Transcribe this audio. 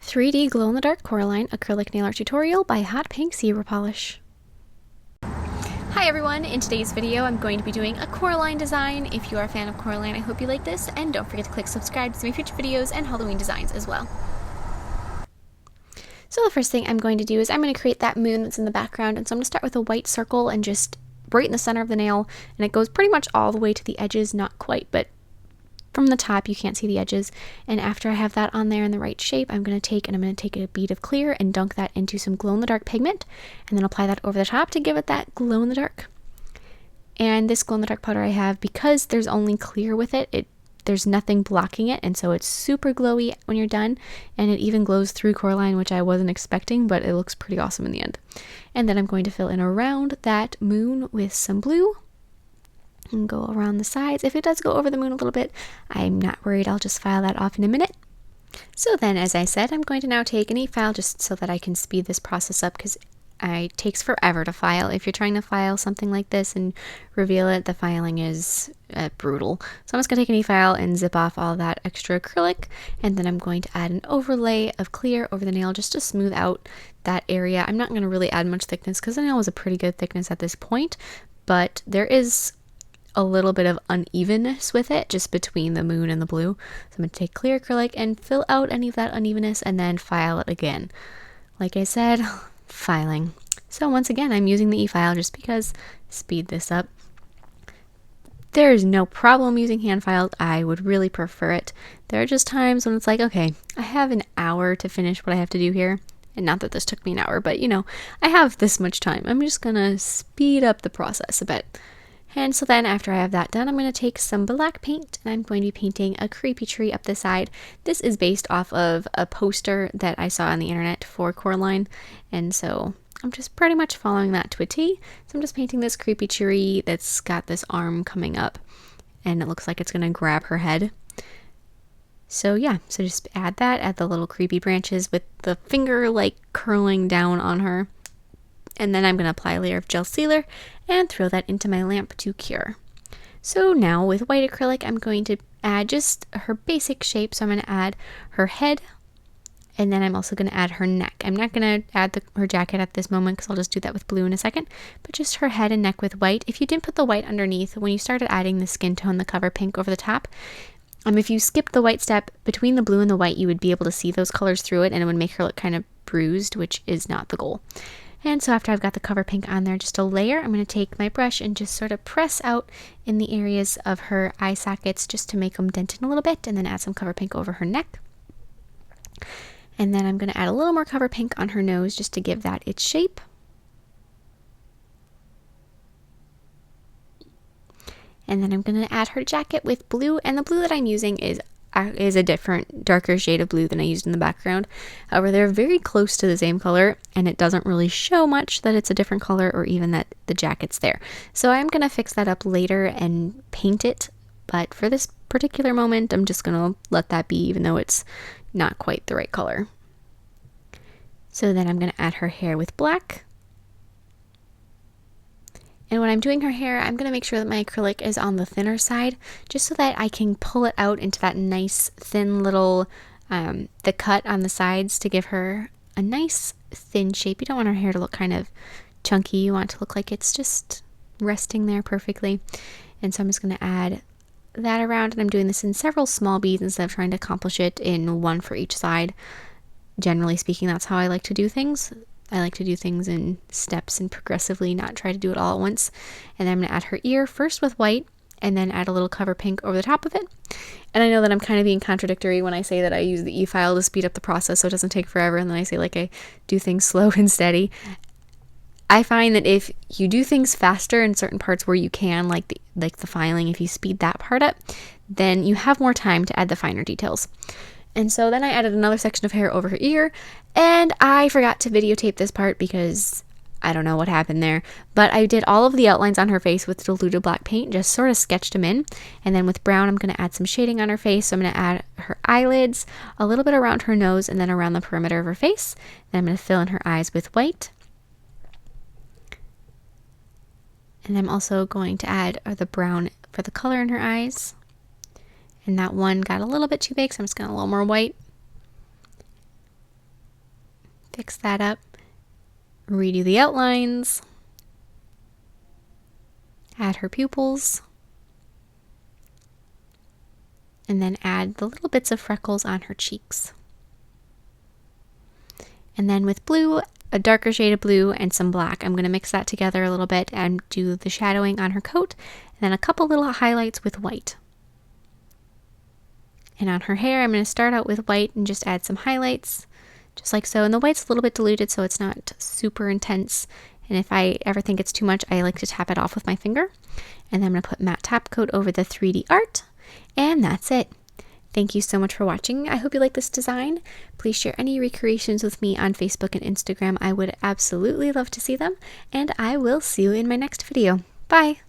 3D glow-in-the-dark Coraline acrylic nail art tutorial by Hotpinkzebrapolish. Hi everyone, in today's video I'm going to be doing a Coraline design. If you are a fan of Coraline, I hope you like this, and don't forget to click subscribe to see my future videos and Halloween designs as well. So the first thing I'm going to do is I'm going to create that moon that's in the background, and so I'm going to start with a white circle and just right in the center of the nail, and it goes pretty much all the way to the edges, not quite, but from the top you can't see the edges. And after I have that on there in the right shape, I'm going to take a bead of clear and dunk that into some glow-in-the-dark pigment, and then apply that over the top to give it that glow-in-the-dark. And this glow-in-the-dark powder I have, because there's only clear with it, there's nothing blocking it, and so it's super glowy when you're done, and it even glows through Coraline, which I wasn't expecting, but it looks pretty awesome in the end. And then I'm going to fill in around that moon with some blue and go around the sides. If it does go over the moon a little bit, I'm not worried, I'll just file that off in a minute. So then, as I said, I'm going to now take an e-file just so that I can speed this process up, because it takes forever to file. If you're trying to file something like this and reveal it, the filing is brutal. So I'm just going to take an e-file and zip off all that extra acrylic, and then I'm going to add an overlay of clear over the nail just to smooth out that area. I'm not going to really add much thickness because the nail was a pretty good thickness at this point, but there is a little bit of unevenness with it just between the moon and the blue. So I'm going to take clear acrylic and fill out any of that unevenness and then file it again. Like I said, filing. So once again, I'm using the e-file just because, speed this up. There's no problem using hand filed. I would really prefer it. There are just times when it's like, okay, I have an hour to finish what I have to do here. And not that this took me an hour, but you know, I have this much time. I'm just gonna speed up the process a bit. And so then after I have that done, I'm going to take some black paint and I'm going to be painting a creepy tree up the side. This is based off of a poster that I saw on the internet for Coraline, and so I'm just pretty much following that to a T. So I'm just painting this creepy tree that's got this arm coming up, and it looks like it's going to grab her head. So yeah, so just add the little creepy branches with the finger like curling down on her. And then I'm going to apply a layer of gel sealer and throw that into my lamp to cure. So now with white acrylic, I'm going to add just her basic shape. So I'm going to add her head, and then I'm also going to add her neck. I'm not going to add her jacket at this moment because I'll just do that with blue in a second, but just her head and neck with white. If you didn't put the white underneath, when you started adding the skin tone, the cover pink over the top, if you skipped the white step between the blue and the white, you would be able to see those colors through it, and it would make her look kind of bruised, which is not the goal. And so after I've got the cover pink on there, just a layer, I'm going to take my brush and just sort of press out in the areas of her eye sockets just to make them dent in a little bit, and then add some cover pink over her neck. And then I'm going to add a little more cover pink on her nose just to give that its shape. And then I'm going to add her jacket with blue, and the blue that I'm using is a different, darker shade of blue than I used in the background. However, they're very close to the same color, and it doesn't really show much that it's a different color or even that the jacket's there. So I'm going to fix that up later and paint it, but for this particular moment, I'm just going to let that be, even though it's not quite the right color. So then I'm going to add her hair with black. And when I'm doing her hair, I'm going to make sure that my acrylic is on the thinner side, just so that I can pull it out into that nice thin little, the cut on the sides to give her a nice thin shape. You don't want her hair to look kind of chunky. You want it to look like it's just resting there perfectly. And so I'm just going to add that around, and I'm doing this in several small beads instead of trying to accomplish it in one for each side. Generally speaking, that's how I like to do things. I like to do things in steps and progressively, not try to do it all at once. And then I'm going to add her ear first with white, and then add a little cover pink over the top of it. And I know that I'm kind of being contradictory when I say that I use the e-file to speed up the process so it doesn't take forever, and then I say like I do things slow and steady. I find that if you do things faster in certain parts where you can, like the filing, if you speed that part up, then you have more time to add the finer details. And so then I added another section of hair over her ear, and I forgot to videotape this part because I don't know what happened there, but I did all of the outlines on her face with diluted black paint, just sort of sketched them in, and then with brown I'm going to add some shading on her face. So I'm going to add her eyelids, a little bit around her nose, and then around the perimeter of her face. Then I'm going to fill in her eyes with white. And I'm also going to add the brown for the color in her eyes. And that one got a little bit too big, so I'm just going to add a little more white. Fix that up. Redo the outlines. Add her pupils. And then add the little bits of freckles on her cheeks. And then with blue, a darker shade of blue and some black, I'm going to mix that together a little bit and do the shadowing on her coat, and then a couple little highlights with white. And on her hair, I'm going to start out with white and just add some highlights, just like so. And the white's a little bit diluted, so it's not super intense. And if I ever think it's too much, I like to tap it off with my finger. And then I'm going to put matte top coat over the 3D art. And that's it. Thank you so much for watching. I hope you like this design. Please share any recreations with me on Facebook and Instagram. I would absolutely love to see them. And I will see you in my next video. Bye!